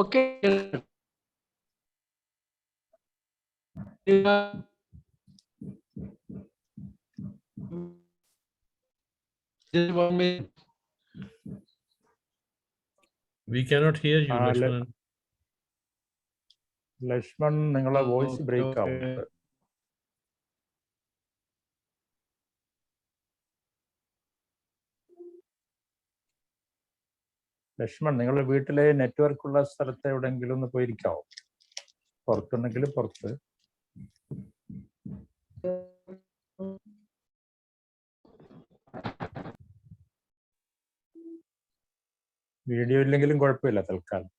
Okay. Just 1 minute. We cannot hear you, Lakshmanan. Lakshman നിങ്ങളുടെ voice Okay, break okay. ആവുന്നുണ്ട്. ലക്ഷ്മൺ നിങ്ങളുടെ വീട്ടിലെ നെറ്റ്വർക്ക് ഉള്ള സ്ഥലത്ത് എവിടെയെങ്കിലും ഒന്ന് പോയിരിക്കാവോ? പുറത്തുണ്ടെങ്കിൽ പുറത്ത്. വീഡിയോ ഇല്ലെങ്കിലും കുഴപ്പമില്ല തൽക്കാലം.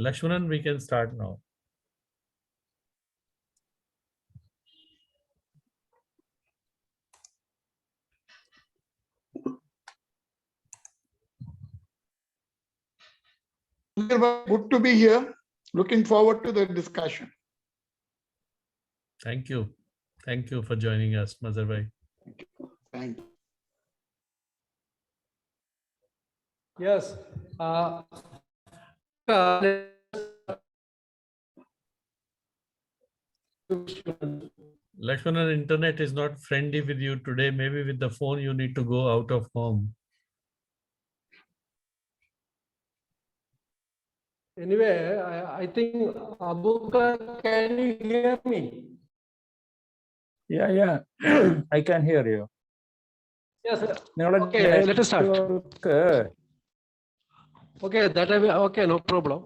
Lakshmanan, we can start now. Good to be here. Looking forward to the discussion. Thank you. Thank you for joining us, Mazhar bhai. Thank you. Yes. Lakshmanan, internet is not friendly with you today. Maybe with the phone you need to go out of home. Anyway, I think Abuka, can you hear me? Yeah. I can hear you. Yes. നിങ്ങളുടെ Okay, let us start. Okay, that I will. Okay, no problem.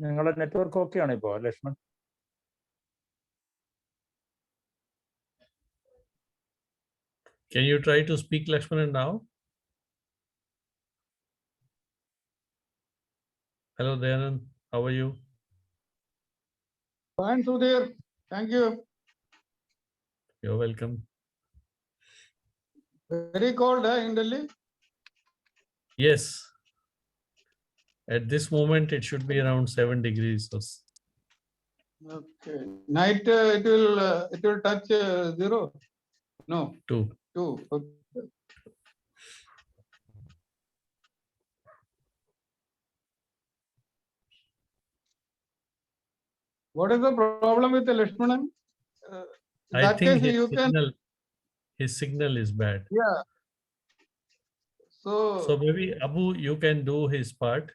നിങ്ങളുടെ network okay ആണ് ഇപ്പോ Lakshman? Can you try to speak, Lakshmanan, now? Hello, Dayanand. How are you? Fine, Sudhir. Thank you. You're welcome. Very cold in Delhi. Yes. At this moment, it should be around 7 degrees. Okay. Night it will touch 0. No. 2. 2. Okay. What is the problem with the Lakshmanan? I think his signal is bad. Yeah. So maybe Abu, you can do his part.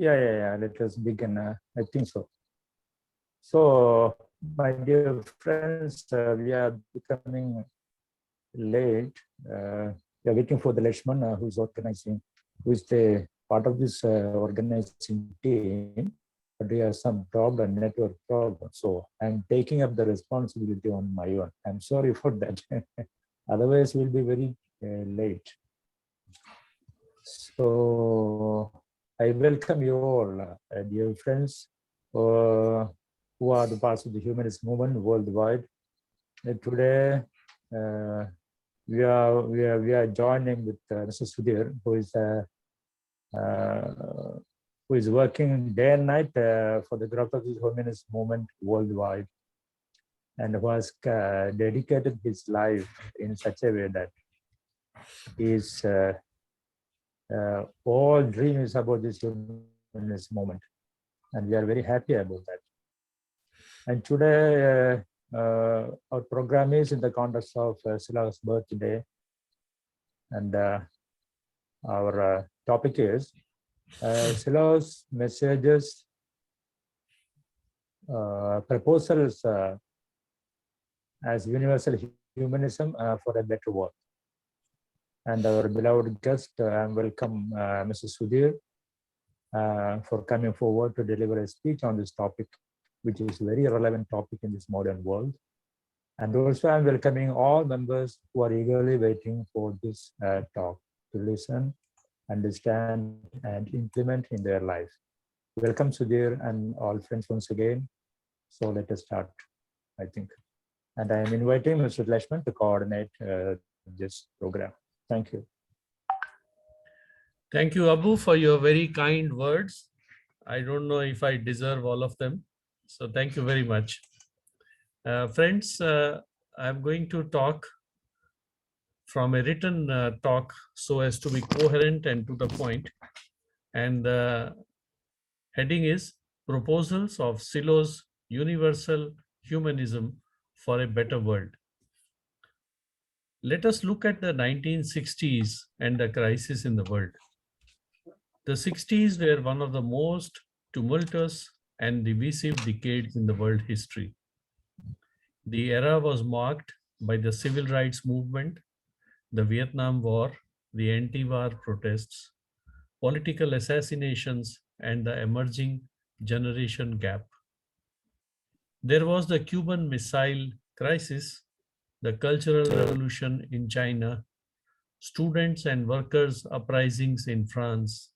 Yeah. Let us begin. I think so. So, my dear friends, we are becoming late. We are waiting for the Lakshman who is organizing, who is the part of this organizing team. But we have some problem, network problem. So I'm taking up the responsibility on my own. I'm sorry for that. Otherwise, we'll be very late. So I welcome you all, dear friends, who are the parts of the humanist movement worldwide. Today, we are joining with Mr. Sudhir, who is working day and night for the growth of the humanist movement worldwide, and who has dedicated his life in such a way that his all dream is about this humanist movement, and we are very happy about that. And today, our program is in the context of Sila's birthday, and our topic is Sila's messages, proposals as universal humanism for a better world. And our beloved guest, welcome Mr. Sudhir for coming forward to deliver a speech on this topic, which is a very relevant topic in this modern world. And also I'm welcoming all members who are eagerly waiting for this talk to listen, understand, and implement in their life. welcome Sudhir and all friends once again. So let us start, I think. And I am inviting Mr. Lashman to coordinate this program. Thank you. Thank you, Abu, for your very kind words. I don't know if I deserve all of them. So thank you very much. Friends, I'm going to talk from a written talk so as to be coherent and to the point. And the heading is Proposals of Silo's Universal Humanism for a Better World. Let us look at the 1960s and the crisis in the world. The 60s were one of the most tumultuous and divisive decades in the world history. The era was marked by the civil rights movement, the Vietnam War, the anti-war protests, political assassinations, and the emerging generation gap. There was the Cuban Missile Crisis, the Cultural Revolution in China, students and workers' uprisings in France.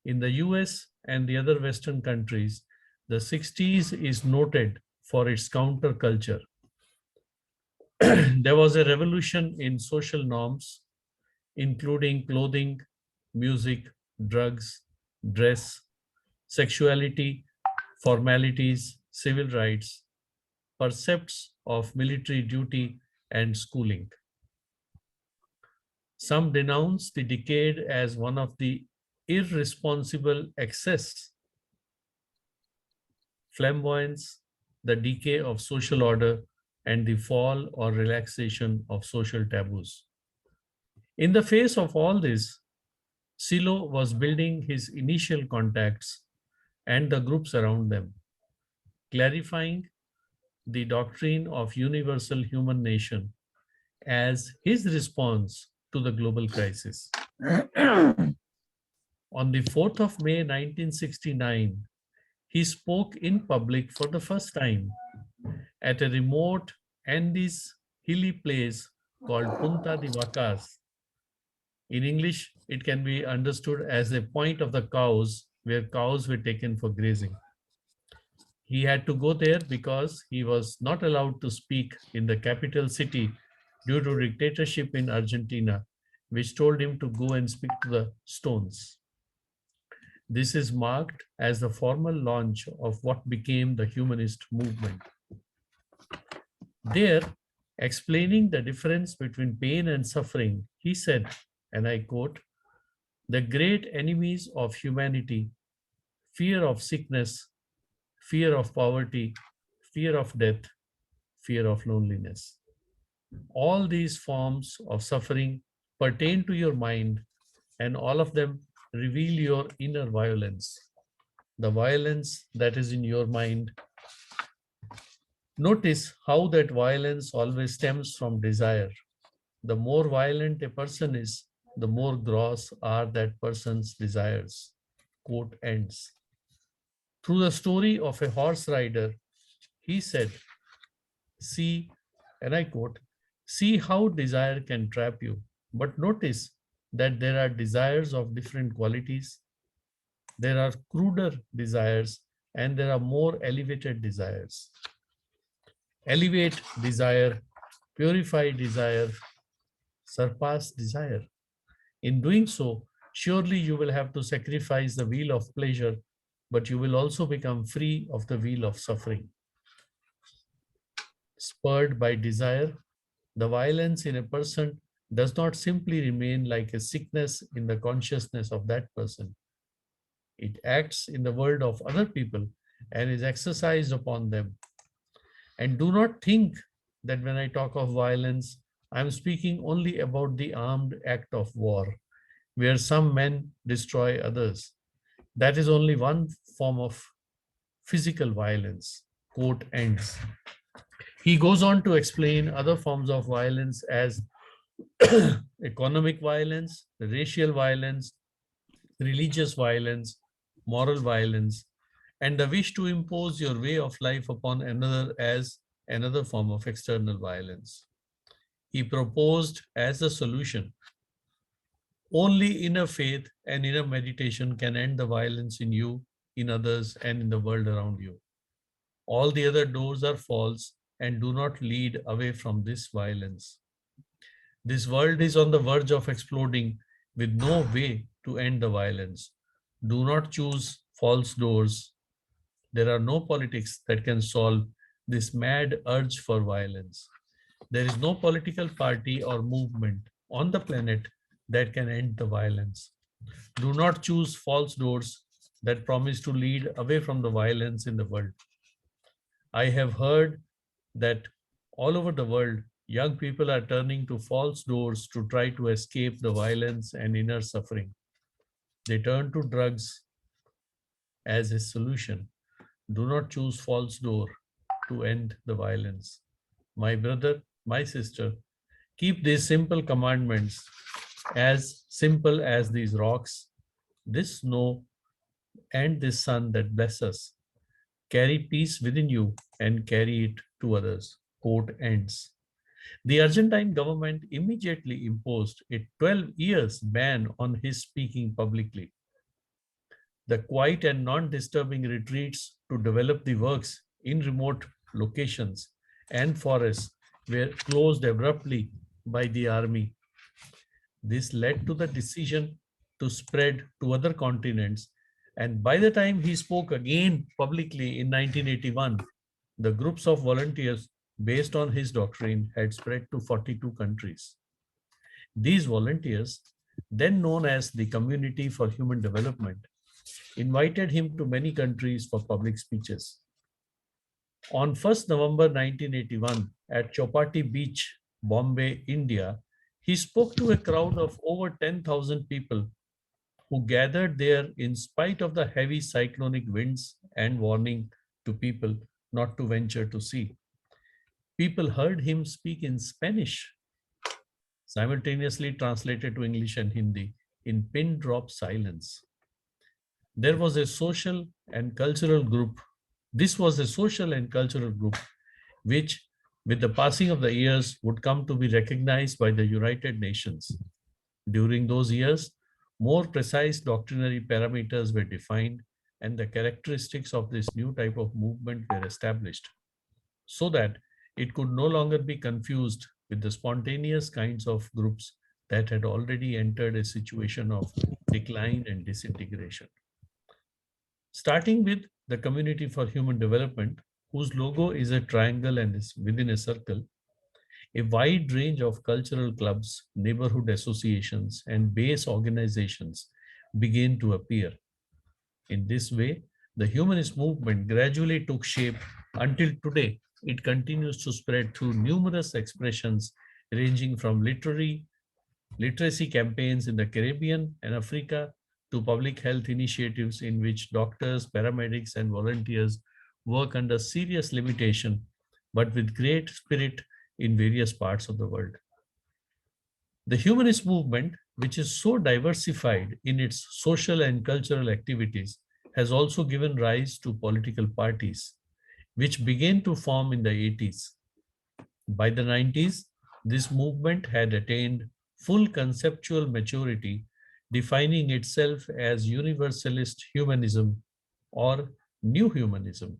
In the US and the other Western countries, the 60s is noted for its counterculture. There was a revolution in social norms, including clothing, music, drugs, dress, sexuality, formalities, civil rights, percepts of military duty, and schooling. Some denounce the decade as one of the irresponsible excess, flamboyance, the decay of social order, and the fall or relaxation of social taboos. In the face of all this, Silo was building his initial contacts and the groups around them, clarifying the doctrine of universal human nation as his response to the global crisis. On the 4th of May 1969, he spoke in public for the first time at a remote Andes hilly place called Punta de Vacas. In English, it can be understood as a point of the cows where cows were taken for grazing. He had to go there because he was not allowed to speak in the capital city due to dictatorship in Argentina, which told him to go and speak to the stones. This is marked as the formal launch of what became the humanist movement. There, explaining the difference between pain and suffering, he said, and I quote, "The great enemies of humanity, fear of sickness, fear of poverty, fear of death, fear of loneliness. All these forms of suffering pertain to your mind, and all of them reveal your inner violence, the violence that is in your mind. Notice how that violence always stems from desire. The more violent a person is, the more gross are that person's desires." Quote ends. Through the story of a horse rider, he said, "See," and I quote, "see how desire can trap you. But notice that there are desires of different qualities. There are cruder desires and there are more elevated desires. Elevate desire, purify desire, surpass desire. In doing so, surely you will have to sacrifice the wheel of pleasure, but you will also become free of the wheel of suffering." Spurred by desire, the violence in a person does not simply remain like a sickness in the consciousness of that person. It acts in the world of other people and is exercised upon them. And do not think that when I talk of violence, I'm speaking only about the armed act of war, where some men destroy others. That is only one form of physical violence. Quote ends. He goes on to explain other forms of violence as economic violence, racial violence, religious violence, moral violence, and the wish to impose your way of life upon another as another form of external violence. He proposed as a solution, only inner faith and inner meditation can end the violence in you in others and in the world around you. All the other doors are false and do not lead away from this violence. This world is on the verge of exploding with no way to end the violence. Do not choose false doors. There are no politics that can solve this mad urge for violence. There is no political party or movement on the planet that can end the violence. Do not choose false doors that promise to lead away from the violence in the world. I have heard that all over the world, young people are turning to false doors to try to escape the violence and inner suffering. They turn to drugs as a solution. Do not choose false door to end the violence. My brother, my sister, keep these simple commandments as simple as these rocks, this snow, and this sun that bless us. Carry peace within you and carry it to others. Quote ends. The Argentine government immediately imposed a 12 years ban on his speaking publicly. The quiet and non-disturbing retreats to develop the works in remote locations and forests were closed abruptly by the army. This led to the decision to spread to other continents. And by the time he spoke again publicly in 1981, the groups of volunteers based on his doctrine had spread to 42 countries. These volunteers, then known as the Community for Human Development, invited him to many countries for public speeches. On 1st November 1981, at Chowpatty Beach, Bombay, India, he spoke to a crowd of over 10,000 people who gathered there in spite of the heavy cyclonic winds and warning to people not to venture to sea. People heard him speak in Spanish, simultaneously translated to English and Hindi in pin drop silence. There was a social and cultural group. This was a social and cultural group which, with the passing of the years, would come to be recognized by the United Nations. During those years, more precise doctrinary parameters were defined and the characteristics of this new type of movement were established so that it could no longer be confused with the spontaneous kinds of groups that had already entered a situation of decline and disintegration. Starting with the Community for Human Development, whose logo is a triangle and is within a circle, a wide range of cultural clubs, neighborhood associations, and base organizations began to appear. In this way, the humanist movement gradually took shape until today. It continues to spread through numerous expressions ranging from literacy campaigns in the Caribbean and Africa to public health initiatives in which doctors, paramedics, and volunteers work under serious limitation, but with great spirit in various parts of the world. The humanist movement, which is so diversified in its social and cultural activities, has also given rise to political parties, which began to form in the 80s. By the 90s, this movement had attained full conceptual maturity, defining itself as universalist humanism or new humanism,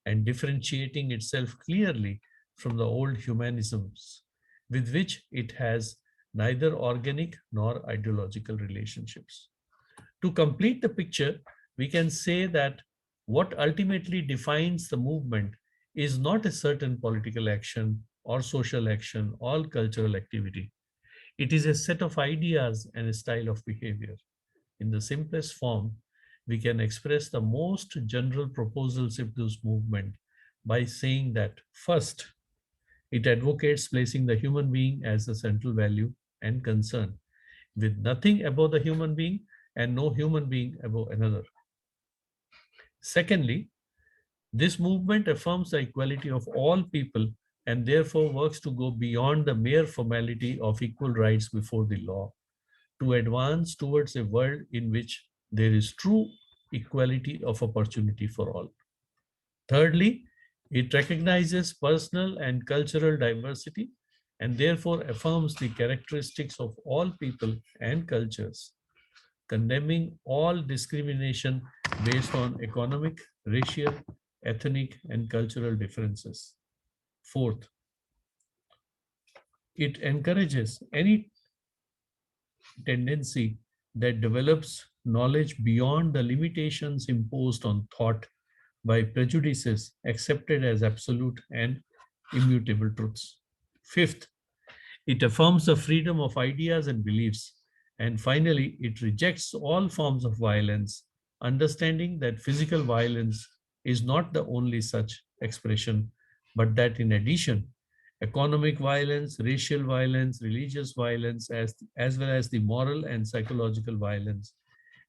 and differentiating itself clearly from the old humanisms, with which it has neither organic nor ideological relationships. To complete the picture, we can say that what ultimately defines the movement is not a certain political action or social action or cultural activity. It is a set of ideas and a style of behavior. In the simplest form, we can express the most general proposals of this movement by saying that first, it advocates placing the human being as the central value and concern, with nothing above the human being and no human being above another. Secondly, this movement affirms the equality of all people and therefore works to go beyond the mere formality of equal rights before the law, to advance towards a world in which there is true equality of opportunity for all. Thirdly, it recognizes personal and cultural diversity and therefore affirms the characteristics of all people and cultures, condemning all discrimination based on economic, racial, ethnic, and cultural differences. Fourth, it encourages any tendency that develops knowledge beyond the limitations imposed on thought by prejudices accepted as absolute and immutable truths. Fifth, it affirms the freedom of ideas and beliefs. And finally, it rejects all forms of violence, understanding that physical violence is not the only such expression, but that in addition, economic violence, racial violence, religious violence, as well as the moral and psychological violence,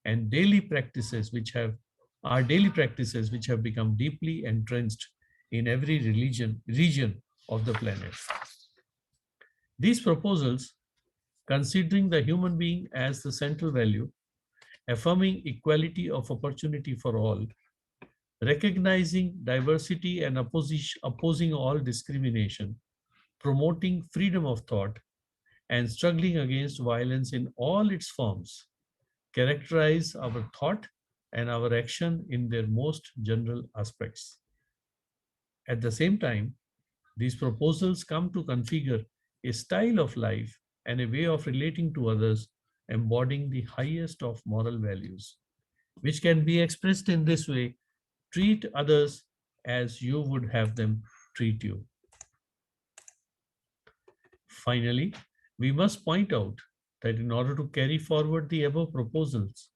and daily practices which have are daily practices which have become deeply entrenched in every region of the planet. These proposals, considering the human being as the central value, affirming equality of opportunity for all, recognizing diversity and opposing all discrimination, promoting freedom of thought, and struggling against violence in all its forms, characterize our thought and our action in their most general aspects. At the same time, these proposals come to configure a style of life and a way of relating to others, embodying the highest of moral values, which can be expressed in this way: treat others as you would have them treat you. Finally, we must point out that in order to carry forward the above proposals,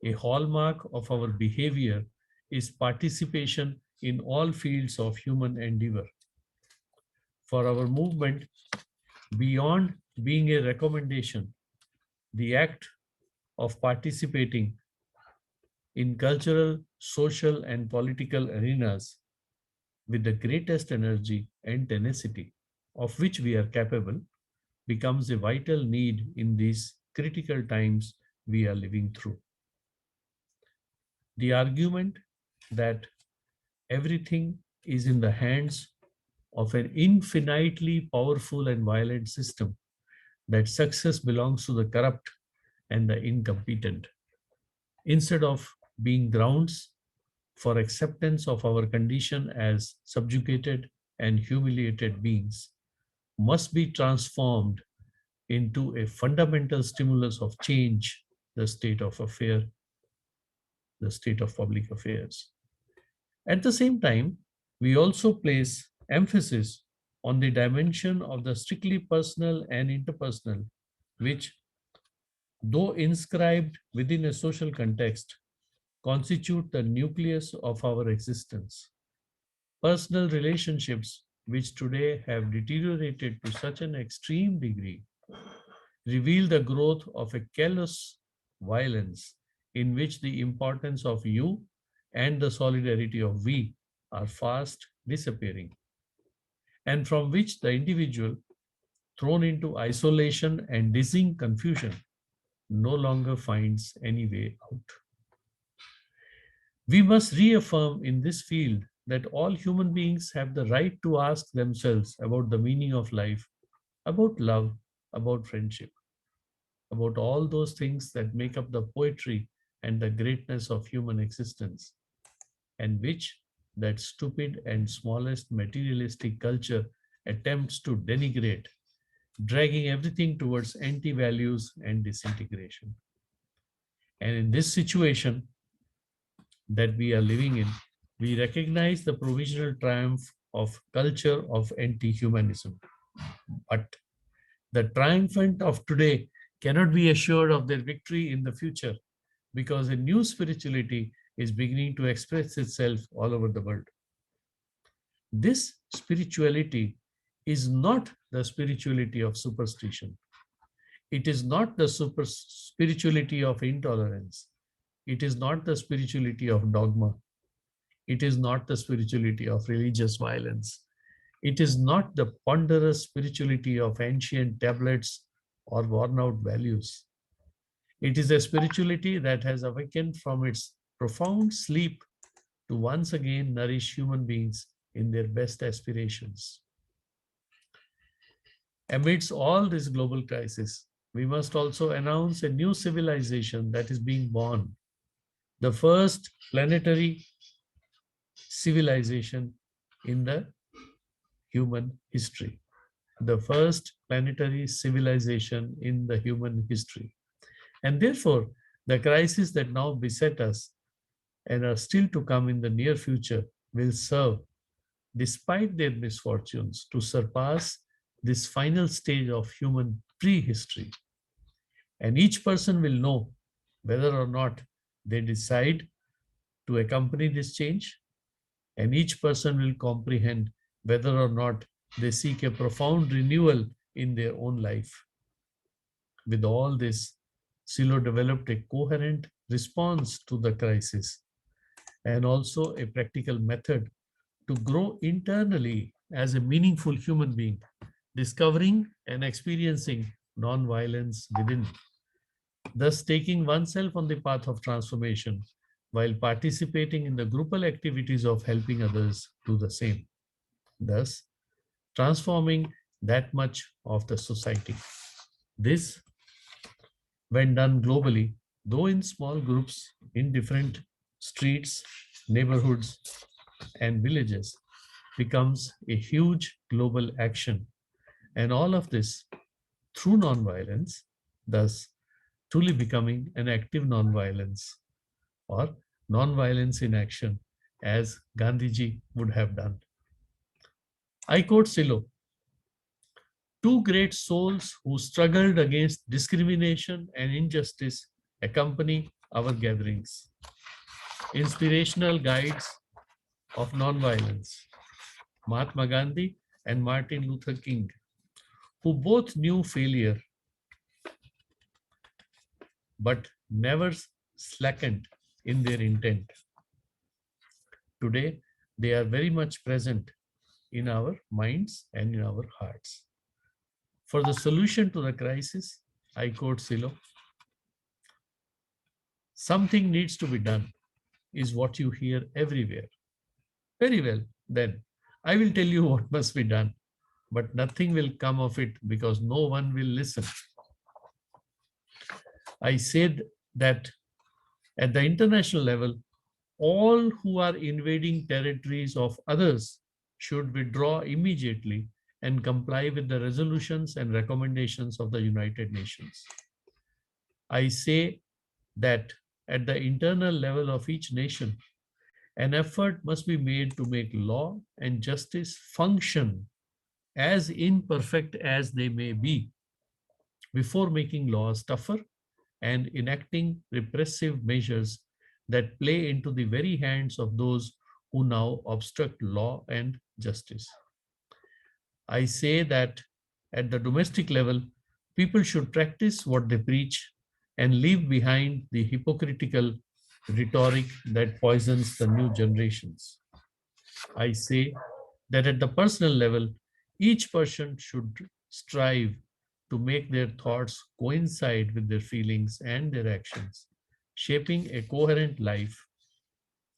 a hallmark of our behavior is participation in all fields of human endeavor. For our movement, beyond being a recommendation, the act of participating in cultural, social, and political arenas with the greatest energy and tenacity of which we are capable becomes a vital need in these critical times we are living through. The argument that everything is in the hands of an infinitely powerful and violent system, that success belongs to the corrupt and the incompetent, instead of being grounds for acceptance of our condition as subjugated and humiliated beings, must be transformed into a fundamental stimulus of change the state of the state of public affairs. At the same time, we also place emphasis on the dimension of the strictly personal and interpersonal, which, though inscribed within a social context, constitute the nucleus of our existence. Personal relationships, which today have deteriorated to such an extreme degree, reveal the growth of a callous violence in which the importance of you and the solidarity of we are fast disappearing, and from which the individual, thrown into isolation and dizzying confusion, no longer finds any way out. We must reaffirm in this field that all human beings have the right to ask themselves about the meaning of life, about love, about friendship, about all those things that make up the poetry and the greatness of human existence, and which that stupid and smallest materialistic culture attempts to denigrate, dragging everything towards anti-values and disintegration. And in this situation that we are living in, we recognize the provisional triumph of culture of anti-humanism. But the triumphant of today cannot be assured of their victory in the future, because a new spirituality is beginning to express itself all over the world. This spirituality is not the spirituality of superstition. It is not the spirituality of intolerance. It is not the spirituality of dogma. It is not the spirituality of religious violence. It is not the ponderous spirituality of ancient tablets or worn out values. It is a spirituality that has awakened from its profound sleep to once again nourish human beings in their best aspirations. Amidst all this global crisis, we must also announce a new civilization that is being born, the first planetary civilization in the human history. The first planetary civilization in the human history. And therefore, the crises that now beset us and are still to come in the near future will serve, despite their misfortunes, to surpass this final stage of human prehistory. And each person will know whether or not they decide to accompany this change, and each person will comprehend whether or not they seek a profound renewal in their own life. With all this, Silo developed a coherent response to the crisis and also a practical method to grow internally as a meaningful human being, discovering and experiencing non-violence within, thus taking oneself on the path of transformation while participating in the groupal activities of helping others do the same, thus transforming that much of the society. This, when done globally, though in small groups in different streets, neighborhoods, and villages, becomes a huge global action. And all of this through nonviolence, thus truly becoming an active nonviolence or nonviolence in action, as Gandhiji would have done. I quote Silo: two great souls who struggled against discrimination and injustice accompany our gatherings. Inspirational guides of nonviolence, Mahatma Gandhi and Martin Luther King, who both knew failure but never slackened in their intent. Today, they are very much present in our minds and in our hearts. For the solution to the crisis, I quote Silo: something needs to be done, is what you hear everywhere. Very well, then I will tell you what must be done, but nothing will come of it because no one will listen. I said that at the international level, all who are invading territories of others should withdraw immediately and comply with the resolutions and recommendations of the United Nations. I say that at the internal level of each nation, an effort must be made to make law and justice function, as imperfect as they may be, before making laws tougher and enacting repressive measures that play into the very hands of those who now obstruct law and justice. I say that at the domestic level, people should practice what they preach and leave behind the hypocritical rhetoric that poisons the new generations. I say that at the personal level, each person should strive to make their thoughts coincide with their feelings and their actions, shaping a coherent life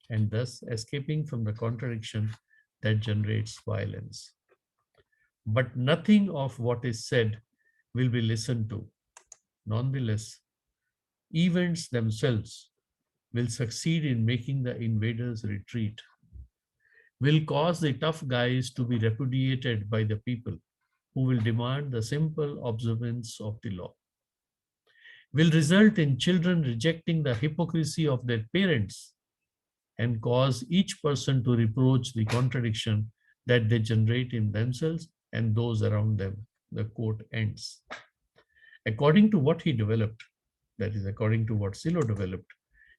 and thus escaping from the contradiction that generates violence. But nothing of what is said will be listened to. Nonetheless, events themselves will succeed in making the invaders retreat, will cause the tough guys to be repudiated by the people who will demand the simple observance of the law, will result in children rejecting the hypocrisy of their parents and cause each person to reproach the contradiction that they generate in themselves and those around them. The quote ends. According to what he developed, that is, according to what Silo developed,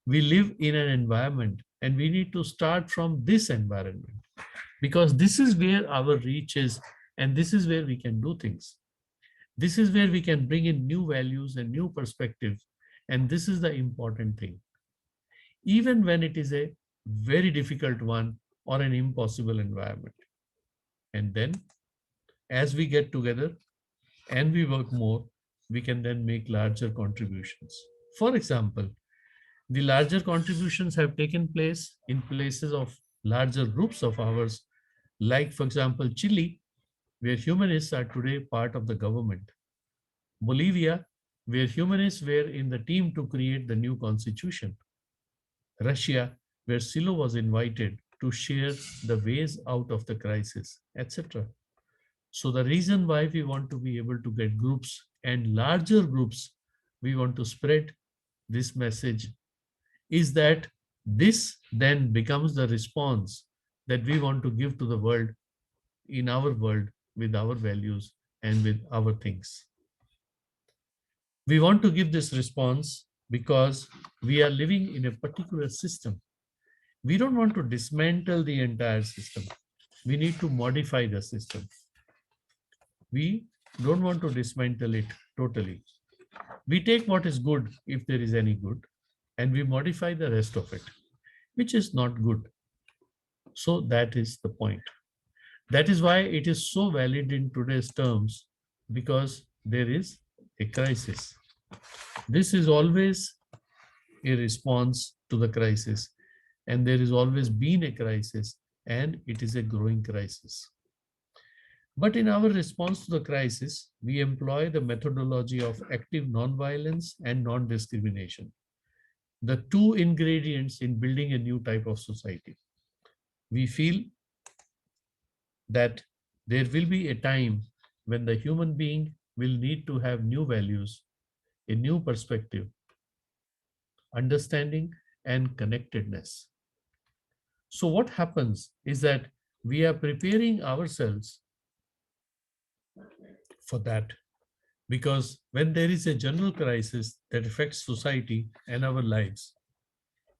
we live in an environment and we need to start from this environment because this is where our reach is and this is where we can do things. This is where we can bring in new values and new perspectives, and this is the important thing. Even when it is a very difficult one or an impossible environment. And then as we get together and we work more, we can then make larger contributions. For example, the larger contributions have taken place in places of larger groups of ours, like for example, Chile, where humanists are today part of the government. Bolivia, where humanists were in the team to create the new constitution. Russia, where Silo was invited to share the ways out of the crisis, etc. So the reason why we want to be able to get groups and larger groups, we want to spread this message, is that this then becomes the response that we want to give to the world, in our world, with our values and with our things. We want to give this response because we are living in a particular system. We don't want to dismantle the entire system. We need to modify the system. We don't want to dismantle it totally. We take what is good, if there is any good, and we modify the rest of it, which is not good. So that is the point. That is why it is so valid in today's terms, because there is a crisis. This is always a response to the crisis, and there has always been a crisis, and it is a growing crisis. But in our response to the crisis, we employ the methodology of active nonviolence and non-discrimination, the two ingredients in building a new type of society. We feel that there will be a time when the human being will need to have new values, a new perspective, understanding, and connectedness. So what happens is that we are preparing ourselves for that, because when there is a general crisis that affects society and our lives,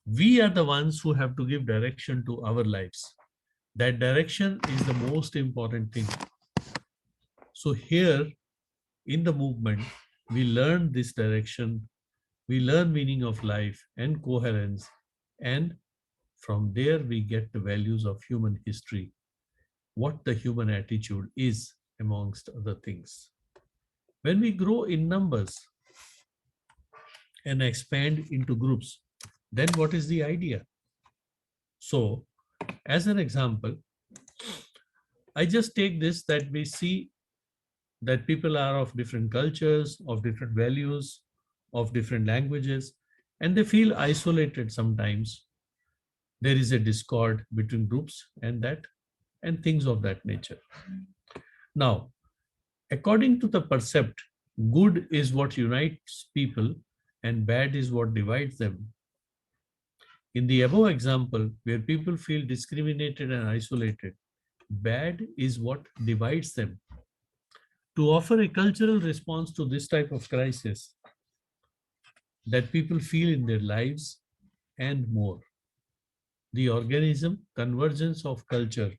we are the ones who have to give direction to our lives. That direction is the most important thing. So here in the movement, we learn this direction, we learn meaning of life and coherence, and from there we get the values of human history, what the human attitude is, amongst other things. When we grow in numbers and expand into groups, then what is the idea? So, as an example, I just take this, that we see that people are of different cultures, of different values, of different languages, and they feel isolated sometimes. There is a discord between groups and things of that nature. Now, according to the percept, good is what unites people and bad is what divides them. In the above example, where people feel discriminated and isolated, bad is what divides them. To offer a cultural response to this type of crisis that people feel in their lives and more, the organism Convergence of Culture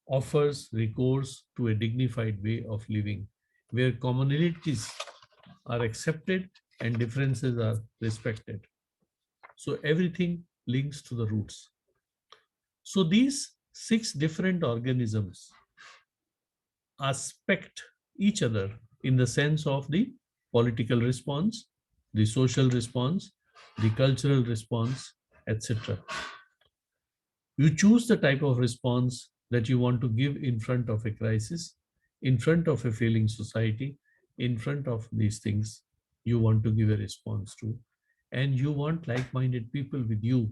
offers recourse to a dignified way of living, where commonalities are accepted and differences are respected. So everything links to the roots. So these 6 different organisms aspect each other in the sense of the political response, the social response, the cultural response, etc. You choose the type of response that you want to give in front of a crisis, in front of a failing society, in front of these things you want to give a response to. And you want like-minded people with you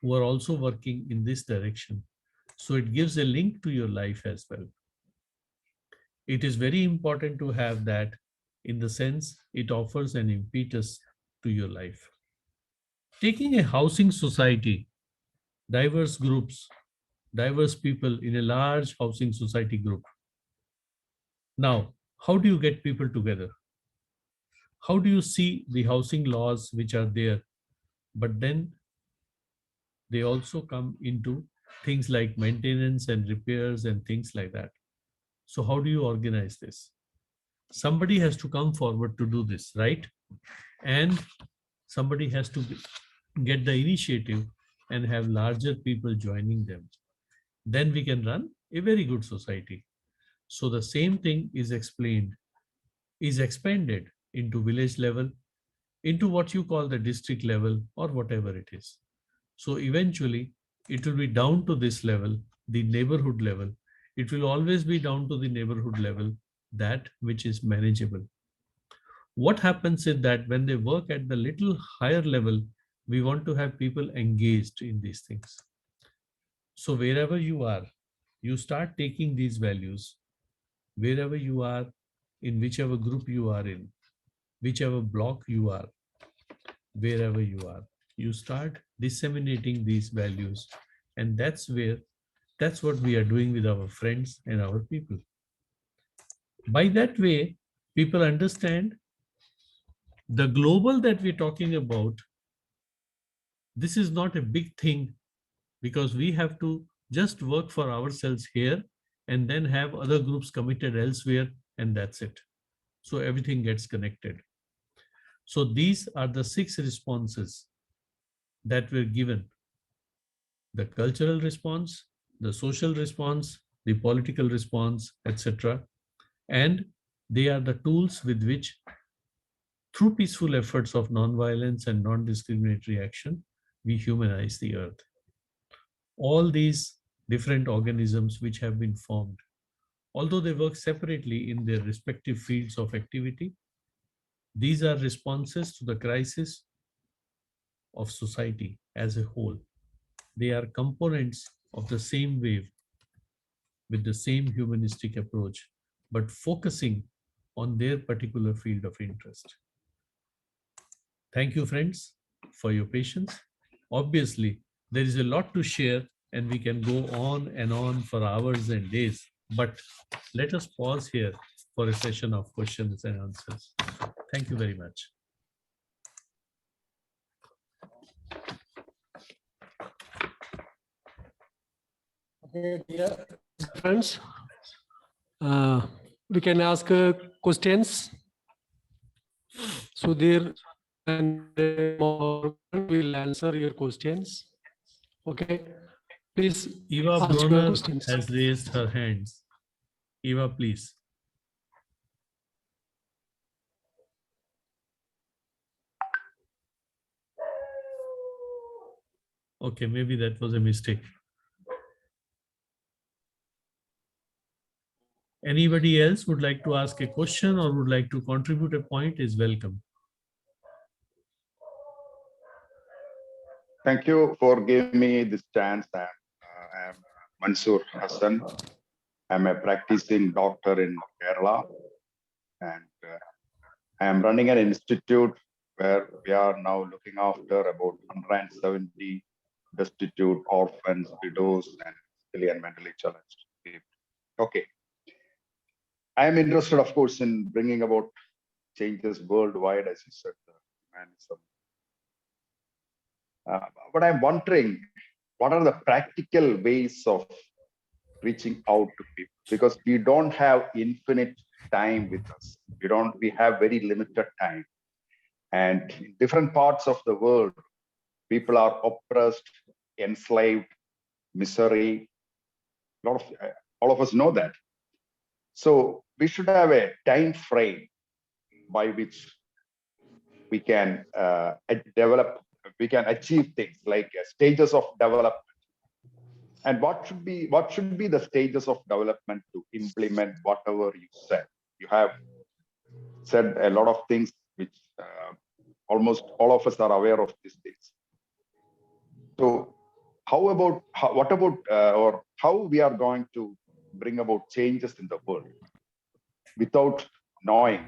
who are also working in this direction. So it gives a link to your life as well. It is very important to have that, in the sense it offers an impetus to your life. Taking a housing society, diverse groups, diverse people in a large housing society group. Now, how do you get people together? How do you see the housing laws which are there, but then they also come into things like maintenance and repairs and things like that? So how do you organize this? Somebody has to come forward to do this, right? And somebody has to get the initiative and have larger people joining them. Then we can run a very good society. So the same thing is explained, is expanded into village level, into what you call the district level or whatever it is. So eventually it will be down to this level, the neighborhood level. It will always be down to the neighborhood level, that which is manageable. What happens is that when they work at the little higher level, We want to have people engaged in these things. So wherever you are, you start taking these values, wherever you are, in whichever group you are in, whichever block you are, wherever you are, you start disseminating these values. And that's what we are doing with our friends and our people. By that way, people understand the global that we're talking about. This is not a big thing, because we have to just work for ourselves here and then have other groups committed elsewhere, and that's it. So everything gets connected. So these are the 6 responses that were given: the cultural response, the social response, the political response, etc. And they are the tools with which, through peaceful efforts of non-violence and non-discriminatory action, we humanize the earth. All these different organisms which have been formed, although they work separately in their respective fields of activity, these are responses to the crisis of society as a whole. They are components of the same wave with the same humanistic approach, but focusing on their particular field of interest. Thank you, friends, for your patience. Obviously, there is a lot to share, and we can go on and on for hours and days, but let us pause here for a session of questions and answers. Thank you very much. Okay, dear friends, we can ask questions. Sudhir and will answer your questions. Okay, please Eva ask your Bronner questions. has raised her hands. Eva, please. Okay, maybe that was a mistake. Anybody else would like to ask a question or would like to contribute a point is welcome. Thank you for giving me this chance. I'm Mansoor Hassan. I'm a practicing doctor in Kerala, and I am running an institute where we are now looking after about 170 destitute orphans, widows, and physically and mentally challenged people. Okay. I am interested, of course, in bringing about changes worldwide, as you said, humanism. But I'm wondering, what are the practical ways of reaching out to people? Because we don't have infinite time with us. We have very limited time. And in different parts of the world, people are oppressed, enslaved, misery. All of us know that. So we should have a time frame by which we can develop, we can achieve things like stages of development. And what should be the stages of development to implement whatever you said? You have said a lot of things which almost all of us are aware of these things. So how we are going to bring about changes in the world without knowing?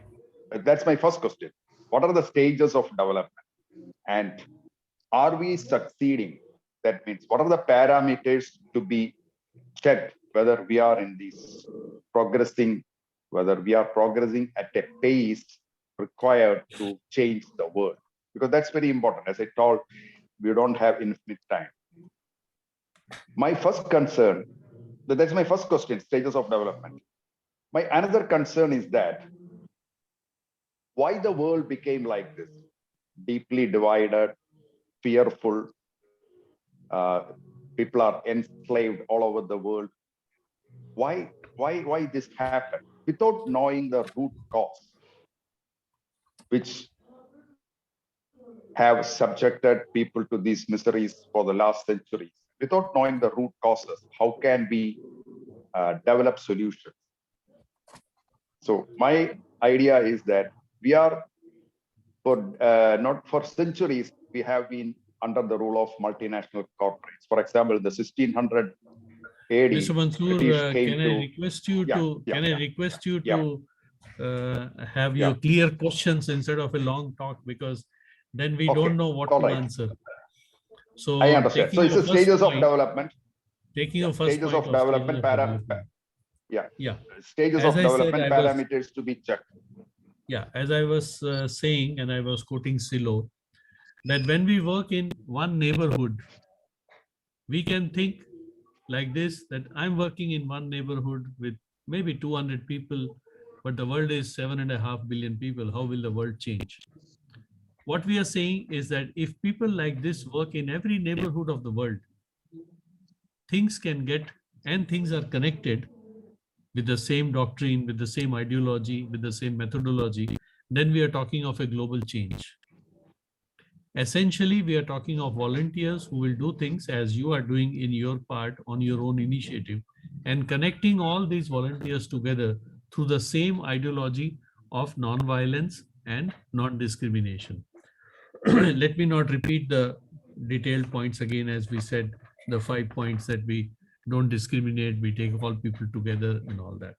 That's my first question. What are the stages of development? And are we succeeding? That means, what are the parameters to be checked whether we are in this progressing, whether we are progressing at a pace required to change the world? Because that's very important. As I told, we don't have infinite time. My first concern, that's my first question, stages of development. My another concern is that why the world became like this, deeply divided, fearful, people are enslaved all over the world. Why this happened without knowing the root cause, which have subjected people to these miseries for the last centuries? Without knowing the root causes, how can we develop solutions? So my idea is that we are, not for centuries, we have been under the rule of multinational corporates. For example, the 1600 AD, Mr. Mansoor, British came can I to request you to yeah. have your clear questions instead of a long talk, because then we Okay, don't know what all to right. answer. So I understand. So taking it's your the first stages of point, development. taking your first Stages point of of stages development of development. yeah. Yeah. Stages As of I said, development parameters to be checked. Yeah, as I was saying, and I was quoting Silo, that when we work in one neighborhood, we can think like this, that I'm working in one neighborhood with maybe 200 people, but the world is 7.5 billion people. How will the world change? What we are saying is that if people like this work in every neighborhood of the world, things can get, and things are connected with the same doctrine, with the same ideology, with the same methodology, then we are talking of a global change. Essentially, we are talking of volunteers who will do things as you are doing in your part on your own initiative, and connecting all these volunteers together through the same ideology of non-violence and non-discrimination. Let me not repeat the detailed points again. As we said, the 5 points that we don't discriminate, we take all people together and all that.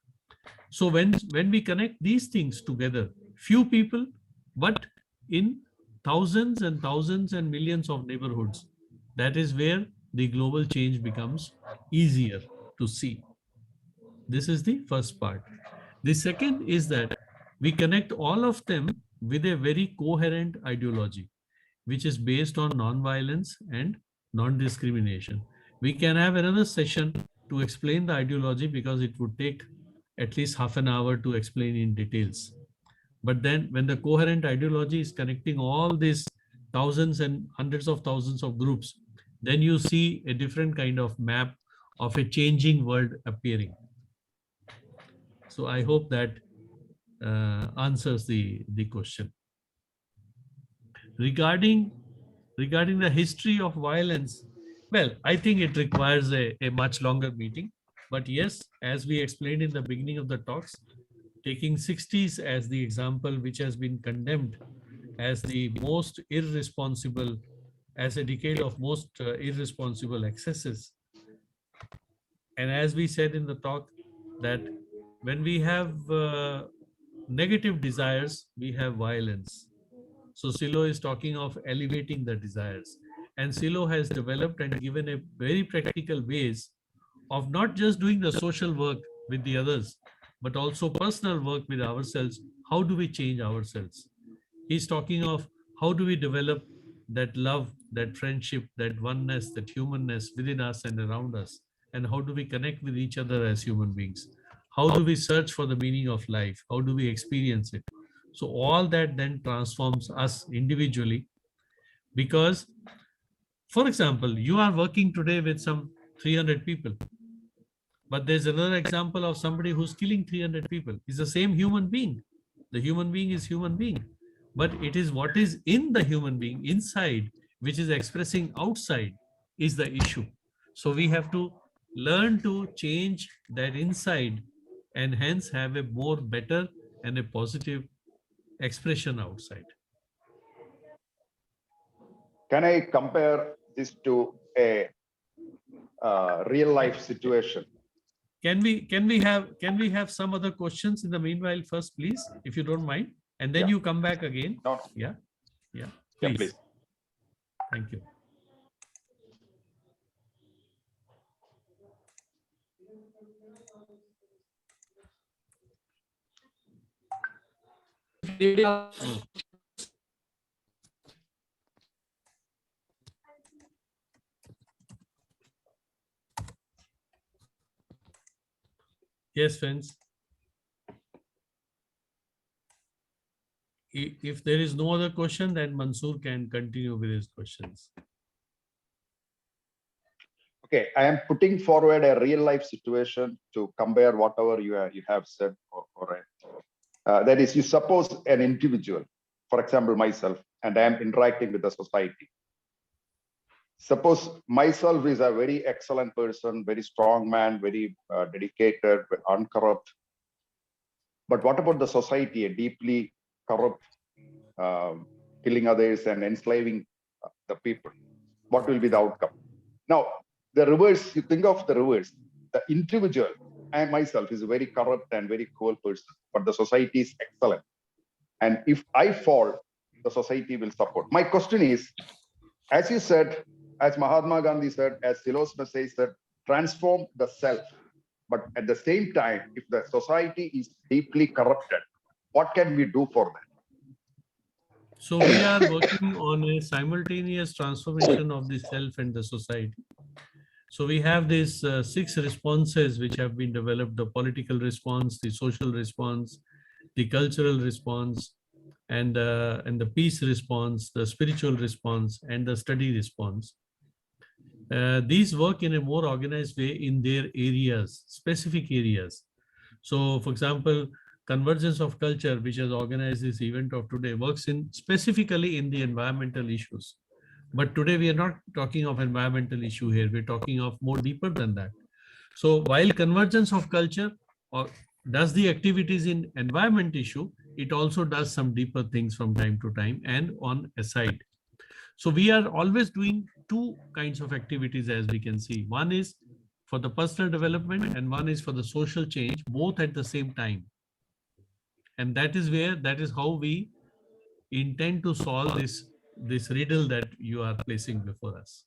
So when we connect these things together, few people, but in thousands and thousands and millions of neighborhoods, that is where the global change becomes easier to see. This is the first part. The second is that we connect all of them with a very coherent ideology, which is based on non-violence and non-discrimination. We can have another session to explain the ideology, because it would take at least half an hour to explain in details. But then when the coherent ideology is connecting all these thousands and hundreds of thousands of groups, then you see a different kind of map of a changing world appearing. So I hope that answers the question. Regarding the history of violence, well, I think it requires a much longer meeting. But yes, as we explained in the beginning of the talks, taking 60s as the example, which has been condemned as the most irresponsible, as a decade of most irresponsible excesses. And as we said in the talk, that when we have negative desires, we have violence. So Silo is talking of elevating the desires. And Silo has developed and given a very practical ways of not just doing the social work with the others, but also personal work with ourselves. How do we change ourselves? He's talking of how do we develop that love, that friendship, that oneness, that humanness within us and around us? And how do we connect with each other as human beings? How do we search for the meaning of life? How do we experience it? So all that then transforms us individually, because, for example, you are working today with some 300 people, but there's another example of somebody who's killing 300 people. It's the same human being. The human being is human being, but it is what is in the human being inside, which is expressing outside, is the issue. So we have to learn to change that inside, and hence have a more better and a positive expression outside. Can I compare this to a real life situation? Can we have some other questions in the meanwhile first, please, if you don't mind, and then you come back again? No. Yeah, Yeah, please. please. Thank you. Yes, friends. If there is no other question, then Mansoor can continue with his questions. Okay, I am putting forward a real life situation to compare whatever you have said. That is, you suppose an individual, for example, myself, and I am interacting with the society. Suppose myself is a very excellent person, very strong man, very dedicated, uncorrupt. But what about the society, a deeply corrupt, killing others and enslaving the people? what will be the outcome? Now, the reverse, you think of the reverse, the individual, I myself is a very corrupt and very cruel person, but the society is excellent. And if I fall, the society will support. My question is, as you said, as Mahatma Gandhi said, as Silos Message said, transform the self. But at the same time, if the society is deeply corrupted, what can we do for that? So we are working on a simultaneous transformation of the self and the society. So we have these 6 responses which have been developed: the political response, the social response, the cultural response, and the peace response, the spiritual response, and the study response. These work in a more organized way in their areas, specific areas. So, for example, Convergence of Culture, which has organized this event of today, works in specifically in the environmental issues. But today we are not talking of environmental issue here. We're talking of more deeper than that. So while Convergence of Culture does the activities in environment issue, it also does some deeper things from time to time and on a side. So we are always doing 2 kinds of activities, as we can see. One is for the personal development and one is for the social change, both at the same time. And that is how we intend to solve this riddle that you are placing before us.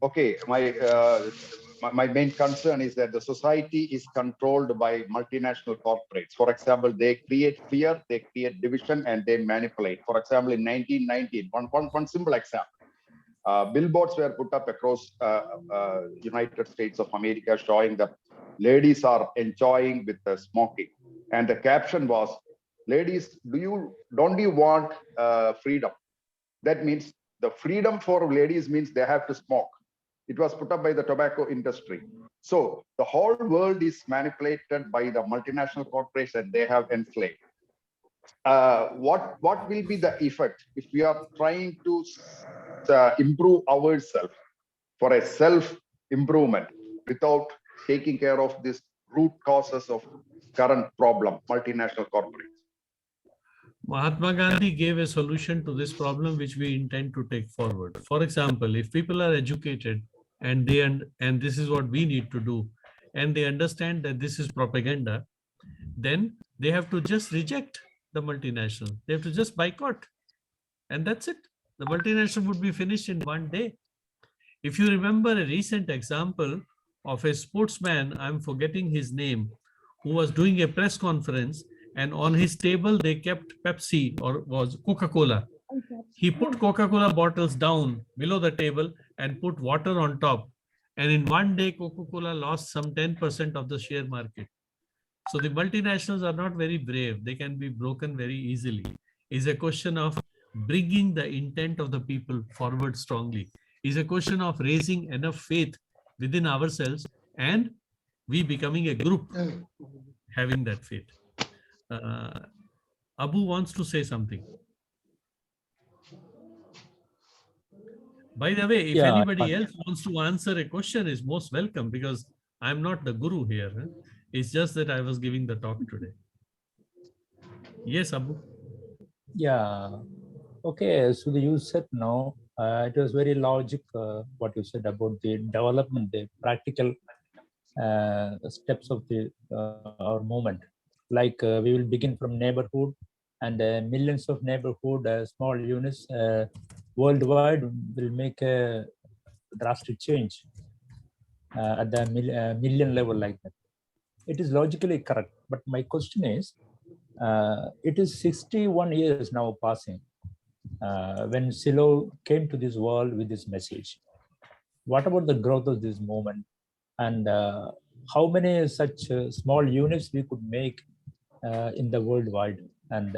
Okay, my main concern is that the society is controlled by multinational corporates. For example, they create fear, they create division, and they manipulate. For example, in 1919, one simple example, billboards were put up across United States of America showing that ladies are enjoying with the smoking, and the caption was, "Ladies, don't you want freedom?" That means the freedom for ladies means they have to smoke. It was put up by the tobacco industry. So the whole world is manipulated by the multinational corporation. They have enslaved. What will be the effect if we are trying to improve ourselves for a self-improvement without taking care of this root causes of current problem, multinational corporates? Mahatma Gandhi gave a solution to this problem, which we intend to take forward. For example, if people are educated and this is what we need to do, and they understand that this is propaganda, then they have to just reject the multinational. They have to just boycott, and that's it. The multinational would be finished in one day. If you remember a recent example of a sportsman, I'm forgetting his name, who was doing a press conference, and on his table they kept Pepsi, or was Coca-Cola. He put Coca-Cola bottles down below the table and put water on top. And in one day, Coca-Cola lost some 10% of the share market. So the multinationals are not very brave. They can be broken very easily. It's a question of bringing the intent of the people forward strongly. It's a question of raising enough faith within ourselves and we becoming a group having that faith. Abu wants to say something. By the way, if anybody else wants to answer a question, is most welcome, because I'm not the guru here. It's just that I was giving the talk today. Yes, Abu. Yeah. Okay. So you said no. It was very logic what you said about the development, the practical steps of the our movement. Like we will begin from neighborhood, and millions of neighborhood small units worldwide will make a drastic change at the million level like that. It is logically correct, but my question is, it is 61 years now passing when Silo came to this world with this message. What about the growth of this movement, and how many such small units we could make in the worldwide, and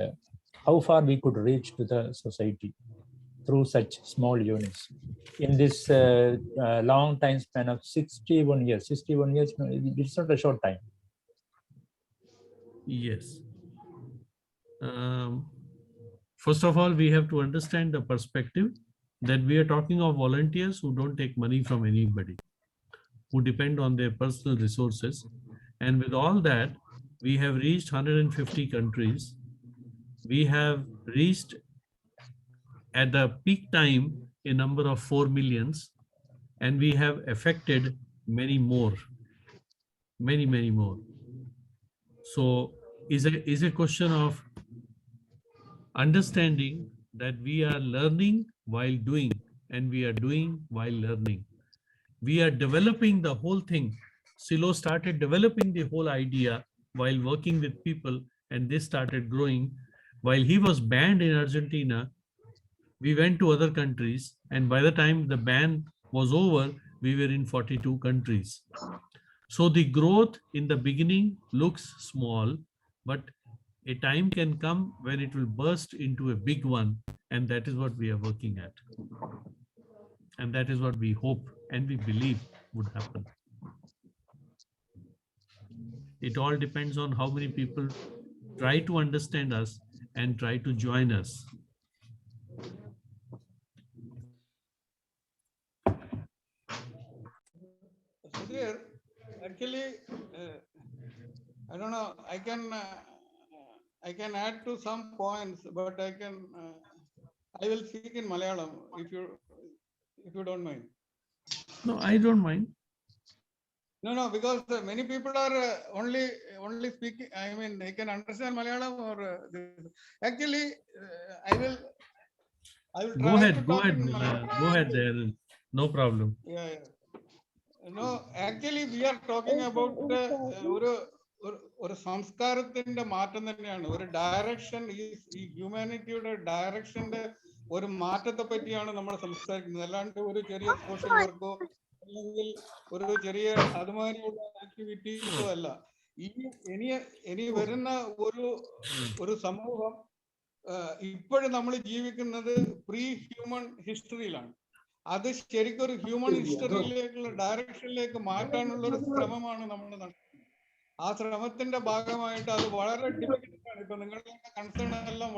how far we could reach to the society through such small units in this long time span of 61 years. 61 years, it's not a short time. Yes. First of all, we have to understand the perspective that we are talking of volunteers who don't take money from anybody, who depend on their personal resources. And with all that, we have reached 150 countries. We have reached at the peak time a number of 4 millions, and we have affected many more, many more. So is a question of understanding that we are learning while doing, and we are doing while learning. We are developing the whole thing. Silo started developing the whole idea while working with people, and this started growing. While he was banned in Argentina, we went to other countries, and by the time the ban was over, we were in 42 countries. So the growth in the beginning looks small, but a time can come when it will burst into a big one, and that is what we are working at. And that is what we hope and we believe would happen. It all depends on how many people try to understand us and try to join us. Sudhir, actually, I don't know. I can add to some points, but I will speak in Malayalam if you don't mind. No, I don't mind. No, because many people are only speaking. I mean, they can understand Malayalam or actually, I will Go try ahead, to go talk ahead, in Malayalam. go ahead there. No problem. Yeah. No, actually, we are talking about ഒരു സംസ്കാരത്തിന്റെ മാറ്റം തന്നെയാണ്. ഒരു direction, ഈ ഹ്യൂമാനിറ്റിയുടെ ഡയറക്ഷന്റെ ഒരു മാറ്റത്തെ പറ്റിയാണ് നമ്മൾ സംസാരിക്കുന്നത്. അല്ലാണ്ട് ഒരു ചെറിയ സോഷ്യൽ വർക്കോ അല്ലെങ്കിൽ ഒരു ചെറിയ അതുമാതിരിയുള്ള ആക്ടിവിറ്റീസോ അല്ല. ഇനി വരുന്ന ഒരു സമൂഹം ഇപ്പോഴും നമ്മൾ ജീവിക്കുന്നത് പ്രീ ഹ്യൂമൻ ഹിസ്റ്ററിയിലാണ്. അത് ശരിക്കും ഒരു ഹ്യൂമൻ ഹിസ്റ്ററിയിലേക്കുള്ള ഡയറക്ഷനിലേക്ക് മാറ്റാനുള്ള ഒരു ശ്രമമാണ് നമ്മൾ നടത്തുന്നത്. ആ ശ്രമത്തിന്റെ ഭാഗമായിട്ട് അത് വളരെ ഡിഫിക്കൽട്ട് ആണ്. ഇപ്പൊ നിങ്ങളുടെ കൺസേൺ എല്ലാം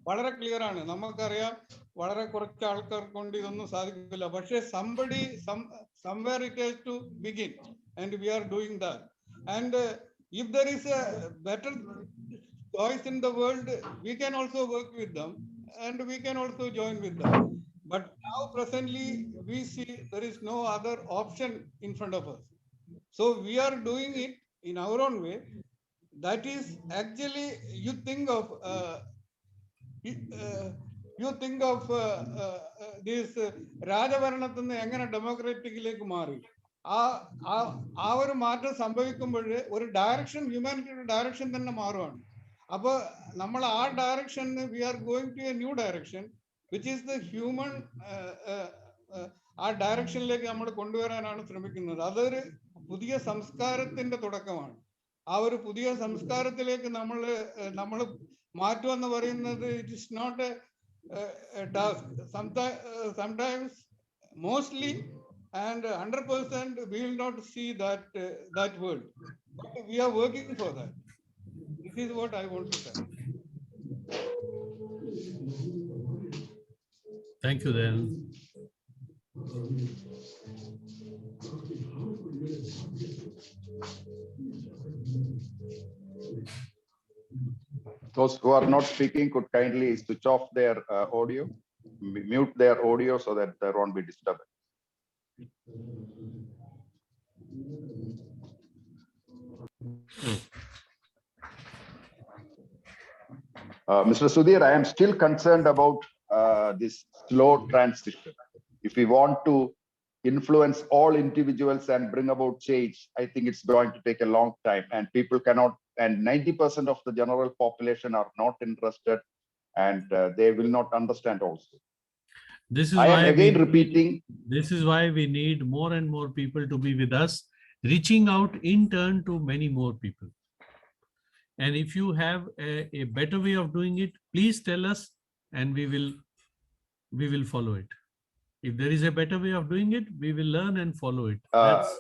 വളരെ ക്ലിയർ ആണ്. നമുക്കറിയാം വളരെ കുറച്ച് ആൾക്കാർക്ക് കൊണ്ട് ഇതൊന്നും സാധിക്കില്ല. പക്ഷേ somewhere it has to begin, and we are doing that. And if there is a better choice in the world, we can also work with them, and we can also join with them. But now presently we see there is no other option in front of us. So we are doing it in our own way. That is actually, you think of this രാജഭരണത്തിൽ നിന്ന് എങ്ങനെ ഡെമോക്രാറ്റിക്കിലേക്ക് മാറി. ആ ഒരു മാറ്റം സംഭവിക്കുമ്പോൾ ഒരു direction, ഹ്യൂമാനിറ്റിയുടെ direction തന്നെ മാറുകയാണ്. അപ്പൊ നമ്മൾ ആ ഡയറക്ഷന് we are going to a new direction, which is the human. ആ ഡയറക്ഷനിലേക്ക് നമ്മൾ കൊണ്ടുവരാനാണ് ശ്രമിക്കുന്നത്. അതൊരു പുതിയ സംസ്കാരത്തിന്റെ തുടക്കമാണ്. ആ ഒരു പുതിയ സംസ്കാരത്തിലേക്ക് നമ്മൾ മാറ്റുമെന്ന് പറയുന്നത് it is not a task. Sometimes, mostly and 100% we will not see that world. But we are working for that. This is what I want to say. Thank you, then. Those who are not speaking could kindly switch off their audio, mute their audio so that there won't be disturbance. Mr. Sudhir, I am still concerned about this slow transition. If we want to influence all individuals and bring about change, I think it's going to take a long time, and people cannot, and 90% of the general population are not interested, and they will not understand also. This is I why am again repeating. This is why we need more and more people to be with us, reaching out in turn to many more people. And if you have a better way of doing it, please tell us, and we will follow it. If there is a better way of doing it, we will learn and follow it. That's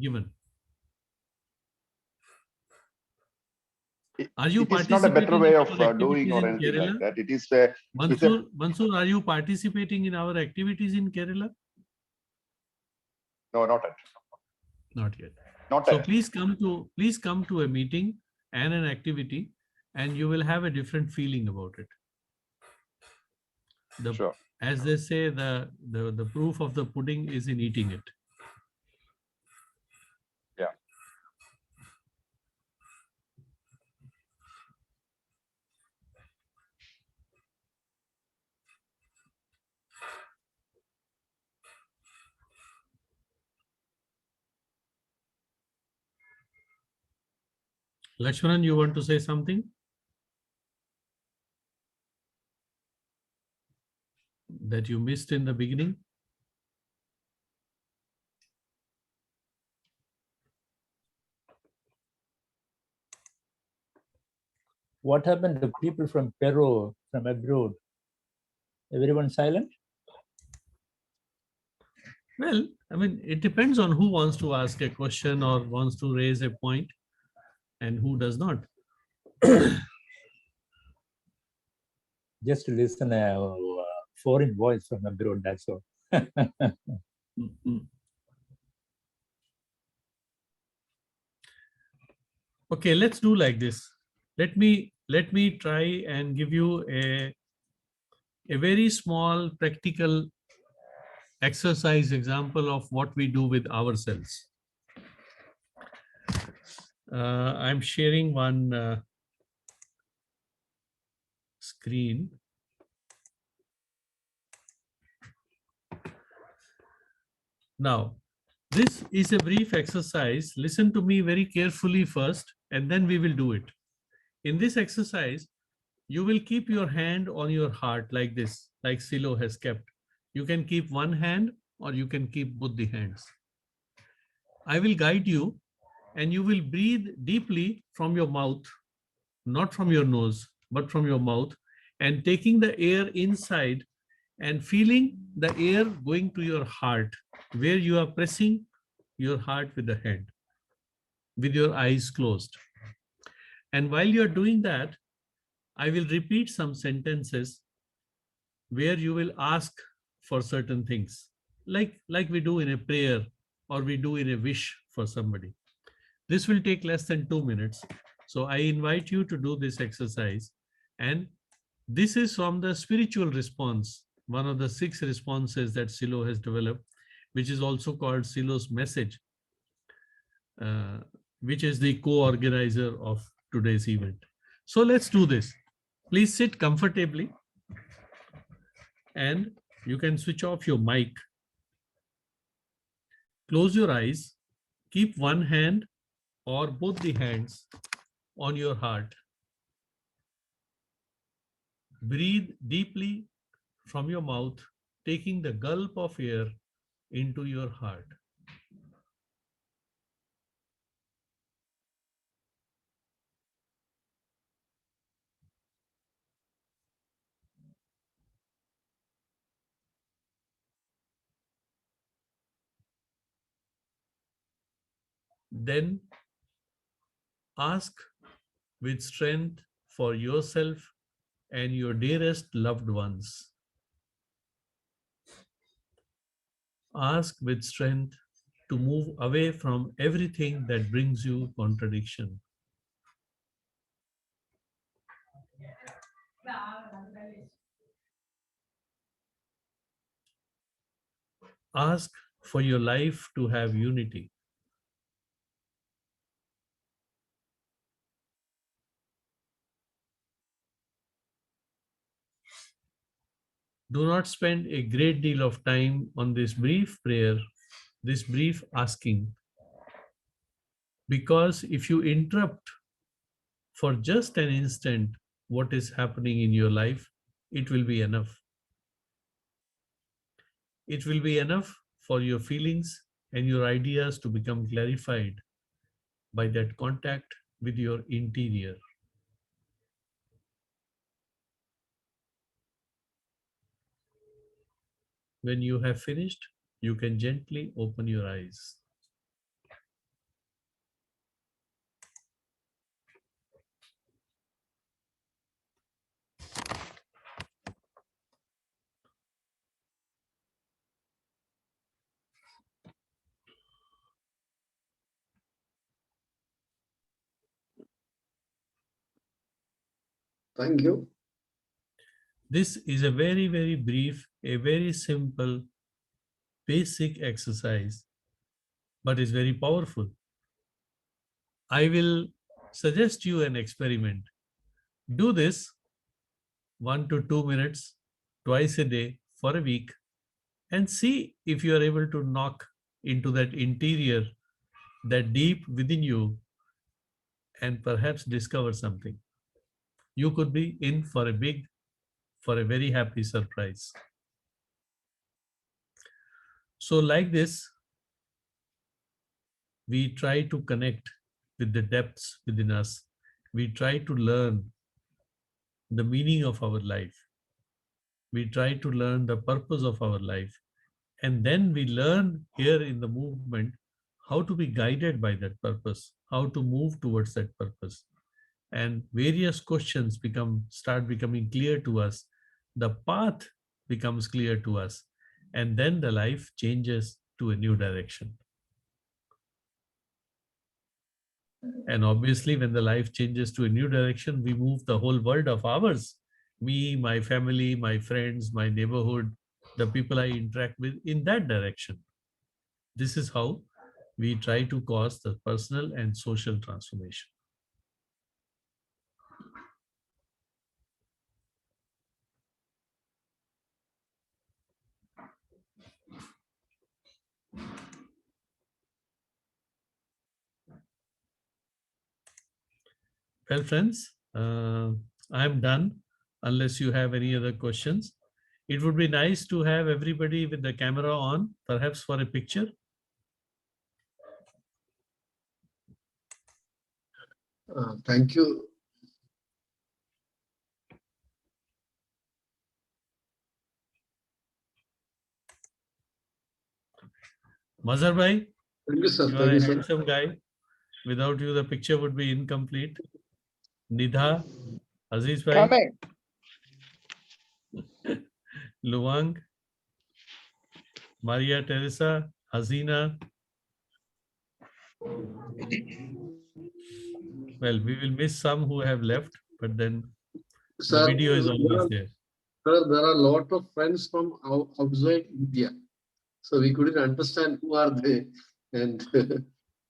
given. Are you It is not a better way of doing or anything Kerala? like that. It is Mansoor, are you participating in our activities in Kerala? No, not yet. Not yet. Not So yet. please come to a meeting and an activity, and you will have a different feeling about it. Sure. As they say, the proof of the pudding is in eating it. Yeah. Lakshmanan, you want to say something that you missed in the beginning? What happened to people from Peru, from abroad? Everyone silent? Well, I mean, it depends on who wants to ask a question or wants to raise a point and who does not. Just to listen a foreign voice from abroad, that's all. Mhm. Okay, let's do like this. Let me try and give you a very small practical exercise example of what we do with ourselves. I'm sharing one screen. Now, this is a brief exercise. Listen to me very carefully first, and then we will do it. In this exercise, you will keep your hand on your heart like this, like Silo has kept. You can keep one hand or you can keep both the hands. I will guide you and you will breathe deeply from your mouth, not from your nose, but from your mouth, and taking the air inside and feeling the air going to your heart, where you are pressing your heart with the hand, with your eyes closed. And while you're doing that, I will repeat some sentences where you will ask for certain things, like we do in a prayer or we do in a wish for somebody. This will take less than 2 minutes. So I invite you to do this exercise. And this is from the spiritual response, one of the 6 responses that Silo has developed, which is also called Silo's message, which is the co-organizer of today's event. So let's do this. Please sit comfortably and you can switch off your mic. Close your eyes, keep one hand or both the hands on your heart. Breathe deeply from your mouth, taking the gulp of air into your heart. Then ask with strength for yourself and your dearest loved ones. Ask with strength to move away from everything that brings you contradiction. Ask for your life to have unity. Do not spend a great deal of time on this brief prayer, this brief asking, because if you interrupt for just an instant what is happening in your life, it will be enough. It will be enough for your feelings and your ideas to become clarified by that contact with your interior. When you have finished, you can gently open your eyes. Thank you. This is a very, very brief, a very simple, basic exercise, but it's very powerful. I will suggest you an experiment. Do this 1 to 2 minutes twice a day for a week and see if you are able to knock into that interior, that deep within you, and perhaps discover something. You could be in for a very happy surprise. So like this, we try to connect with the depths within us. We try to learn the meaning of our life. We try to learn the purpose of our life. And then we learn here in the movement how to be guided by that purpose, how to move towards that purpose. And various questions start becoming clear to us. The path becomes clear to us. And then the life changes to a new direction. And obviously, when the life changes to a new direction, we move the whole world of ours. Me, my family, my friends, my neighborhood, the people I interact with in that direction. This is how we try to cause the personal and social transformation. Well, friends, I'm done unless you have any other questions. It would be nice to have everybody with the camera on, perhaps for a picture. Thank you. Mazhar bhai, Thank you, sir. you are Thank a you, sir. handsome guy. Without you, the picture would be incomplete. Nidha, Aziz bhai, Coming. Luang, Maria Teresa, Hasina. Well, we will miss some who have left, but then the Sir, video is always there. Sir, there are a lot of friends from outside India. So we couldn't understand who are they. And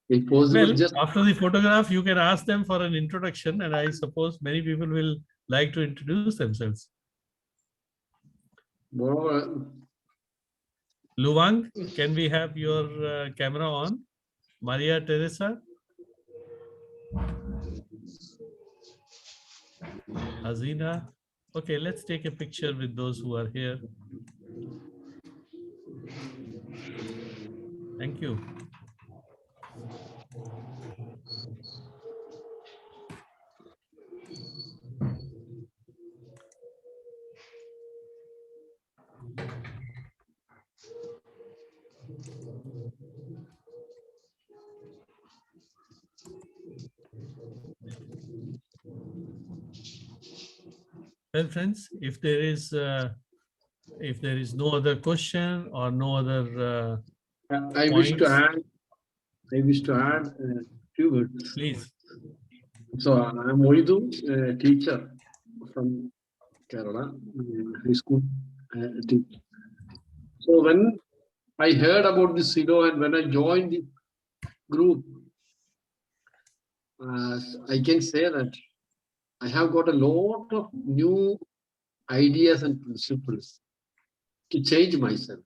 if possible, Well, just after the photograph, you can ask them for an introduction, and I suppose many people will like to introduce themselves. more. Luang, can we have your camera on? Maria Teresa? Hazina? Okay, let's take a picture with those who are here. Thank you. Well, friends, if there is no other question or no other I wish to points, add. I wish to add a few words. please. So I'm Moidu, a teacher from Kerala, high school teacher. So when I heard about this SIDO and when I joined the group, I can say that I have got a lot of new ideas and principles to change myself.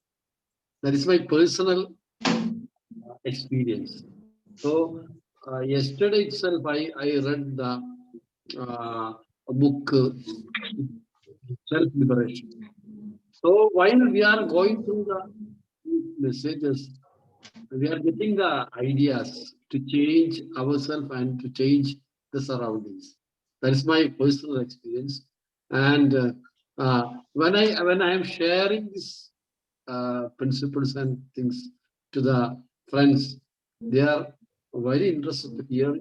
That is my personal experience. So yesterday itself, I read the book Self-Liberation. So while we are going through the messages, we are getting the ideas to change ourselves and to change the surroundings. That is my personal experience. And when I am sharing these principles and things to the friends, they are very interested to hear.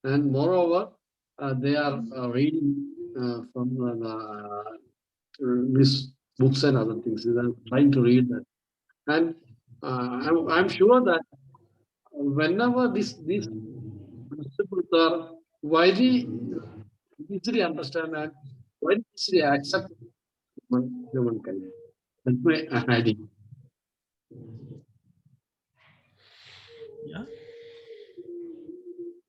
And moreover, they are reading from these books and other things. They are trying to read that. And I'm sure that whenever these principles are very easily understand and very easily accepted humankind. That's my idea. Yeah.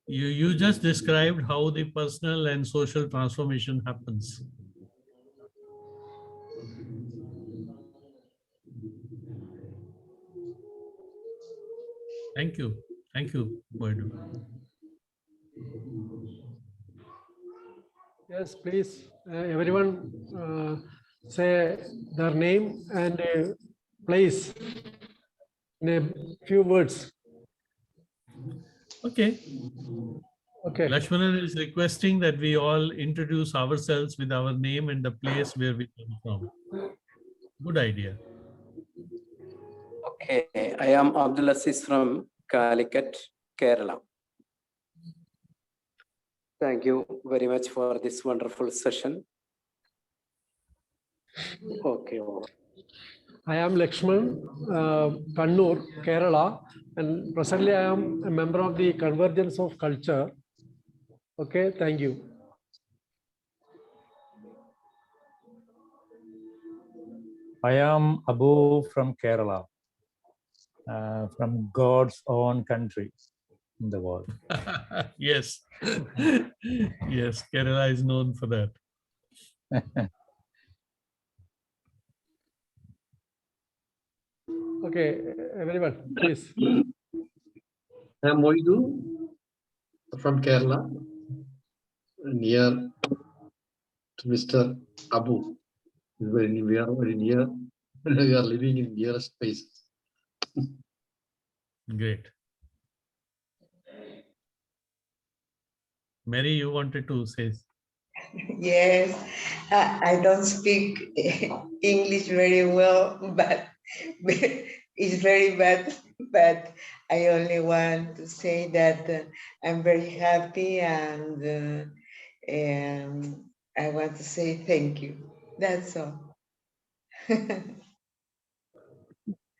You just described how the personal and social transformation happens. Thank you. Thank you, Moidu. Yes, please, everyone say their name and place in a few words. Okay. Okay. Lakshmanan is requesting that we all introduce ourselves with our name and the place where we come from. Good idea. Okay, I am Abdul Aziz from Calicut, Kerala. Thank you very much for this wonderful session. Okay. I am Lakshman, Kannur, Kerala, and presently I am a member of the Convergence of Culture. Okay, thank you. I am Abu from Kerala, from God's own country in the world. Yes. Yes, Kerala is known for that. Okay, everyone, please. I am Moidu from Kerala, near to Mr. Abu. We are very near. We are living in nearest places. Great. Mary, you wanted to say? Yes, I don't speak English very well, but it's very bad. But I only want to say that I'm very happy, and I want to say thank you. That's all.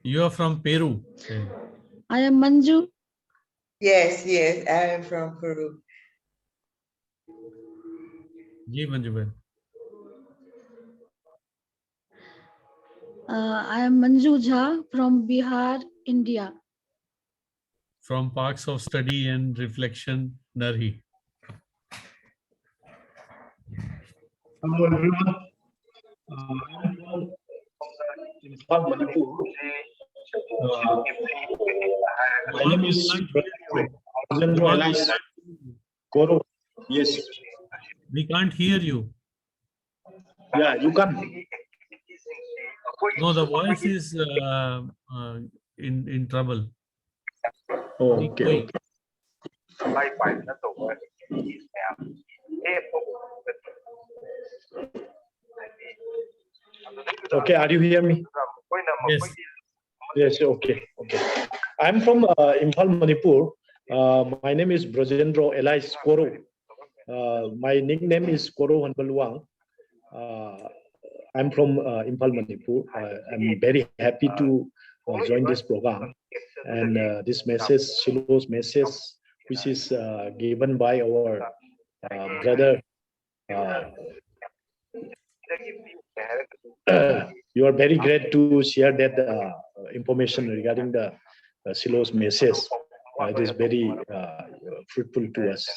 You are from Peru. I am Manju. Yes, I am from Peru. Ji Manjuban. I am Manju Jha from Bihar, India. From Parks of Study and Reflection, Narhi. Hello everyone. I'm from Imphal, Manipur. My name is Brajendra Elias Koro. Yes. We can't hear you. Yeah, you can. No, the voice is in trouble. Oh, okay. Okay, are you hear me? Yes. Yes, okay. I'm from Imphal, Manipur. My name is Brajendra Elias Koro. My nickname is Koro Hanbaluang. I'm from Imphal, Manipur. I'm very happy to join this program. And this message, Shiloh's message, which is given by our brother. You are very great to share that information regarding the Shiloh's message. It is very fruitful to us.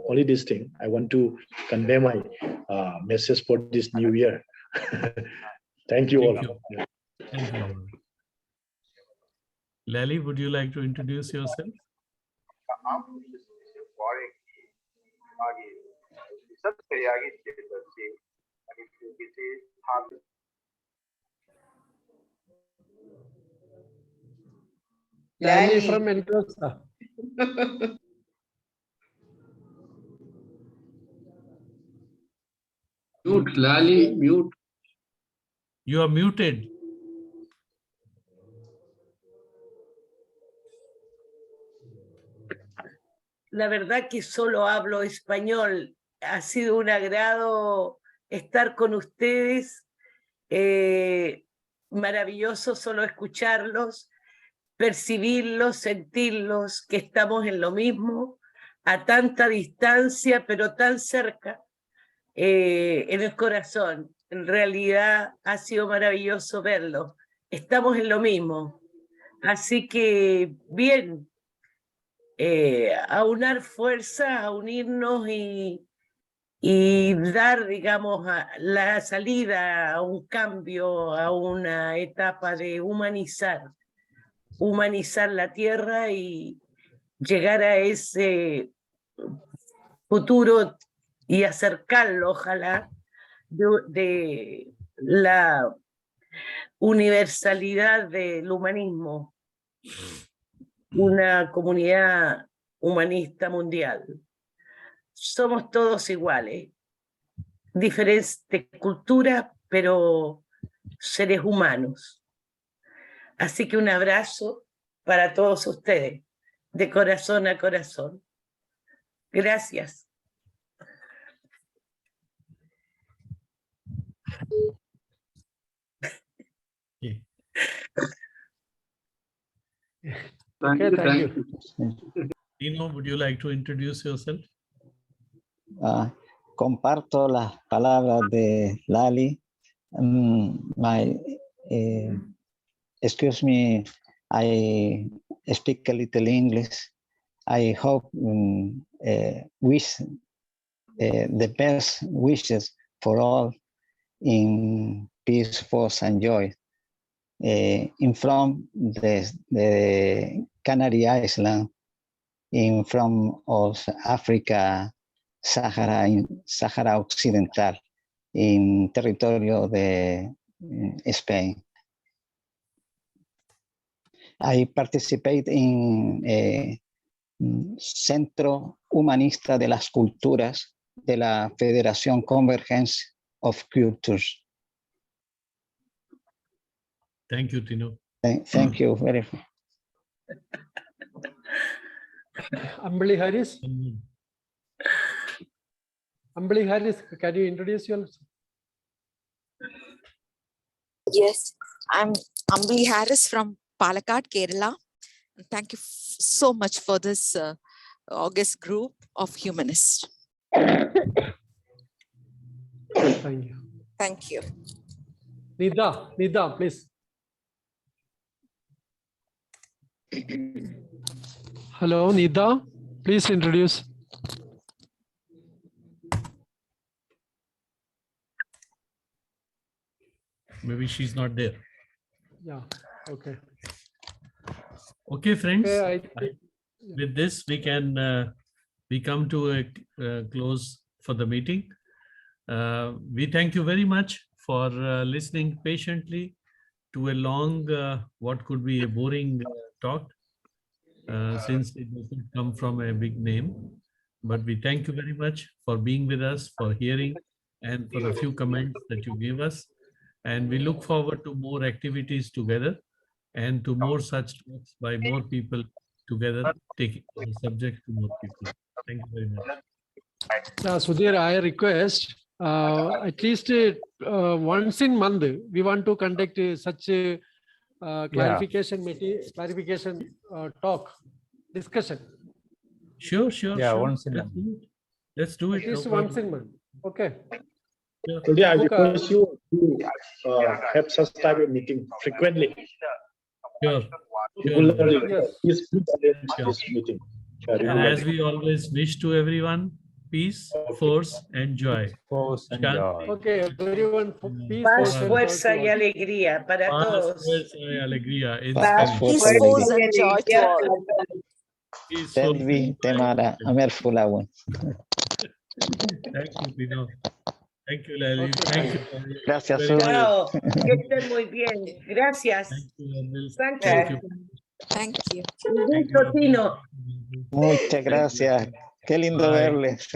Only this thing, I want to convey my message for this new year. Thank you all. Thank you. Lali, would you like to introduce yourself? Lali from Encosta. Mute, Lali, mute. You are muted. La verdad que solo hablo español. Ha sido un agrado estar con ustedes. Maravilloso solo escucharlos, percibirlos, sentirlos, que estamos en lo mismo, a tanta distancia, pero tan cerca, en el corazón. En realidad ha sido maravilloso verlo. Estamos en lo mismo. Así que, bien, aunar fuerza, a unirnos y dar, digamos, la salida a un cambio, a una etapa de humanizar la tierra y llegar a ese futuro y acercarlo, ojalá, de la universalidad del humanismo, una comunidad humanista mundial. Somos todos iguales, diferentes culturas, pero seres humanos. Así que un abrazo para todos ustedes, de corazón a corazón. Gracias. Okay. Okay, thank you. Tino, would you like to introduce yourself? Comparto las palabras de Lali. Excuse me, I speak a little English. I hope wish the best wishes for all in peace, force, and joy. In from the Canary Island, in from of Africa, Sahara Occidental, in territorio de Spain. I participate in Centro Humanista de las Culturas de la Federación Convergence of Cultures. Thank you, Tino. Thank you very much. Ambali Harris. Ambali Harris, can you introduce yourself? Yes, I'm Ambali Harris from Palakkad, Kerala. Thank you so much for this August group of Humanists. Thank you. Thank you. Nida, please. Hello, Nida, please introduce. Maybe she's not there. Yeah, okay. Okay, friends. Okay, with this, we come to a close for the meeting. We thank you very much for listening patiently to a long, what could be a boring talk, since it doesn't come from a big name. But we thank you very much for being with us, for hearing, and for the few comments that you gave us. And we look forward to more activities together and to more such talks by more people together, taking the subject to more people. Thank you very much. Sudhir, I request at least once in month, we want to conduct such a clarification talk, discussion. Sure. Yeah, sure. once in a Let's do it. At least once in month. Okay. I request you to have such type of meeting frequently. Sure. Yes. Please arrange this meeting. And as we always wish to everyone, peace, force, and joy. Force and joy. Okay, everyone, peace, Paz, force, fuerza and y joy. alegría para Paz, todos. fuerza y alegría in Paz, Spanish. fuerza, Peace, alegría. and joy to all. Peace, Selvi, force, Temara, Amerfulawan. Thank you, Pino. Thank you, Lali. Okay, Thank you. Gracias, Very much. Sudhir. Chao. Que estén muy bien. Gracias. Thank you, Anil. Thank Thank you. you. Thank you. Un Thank gusto, you. Tino. Muchas gracias. Qué lindo Bye. verles.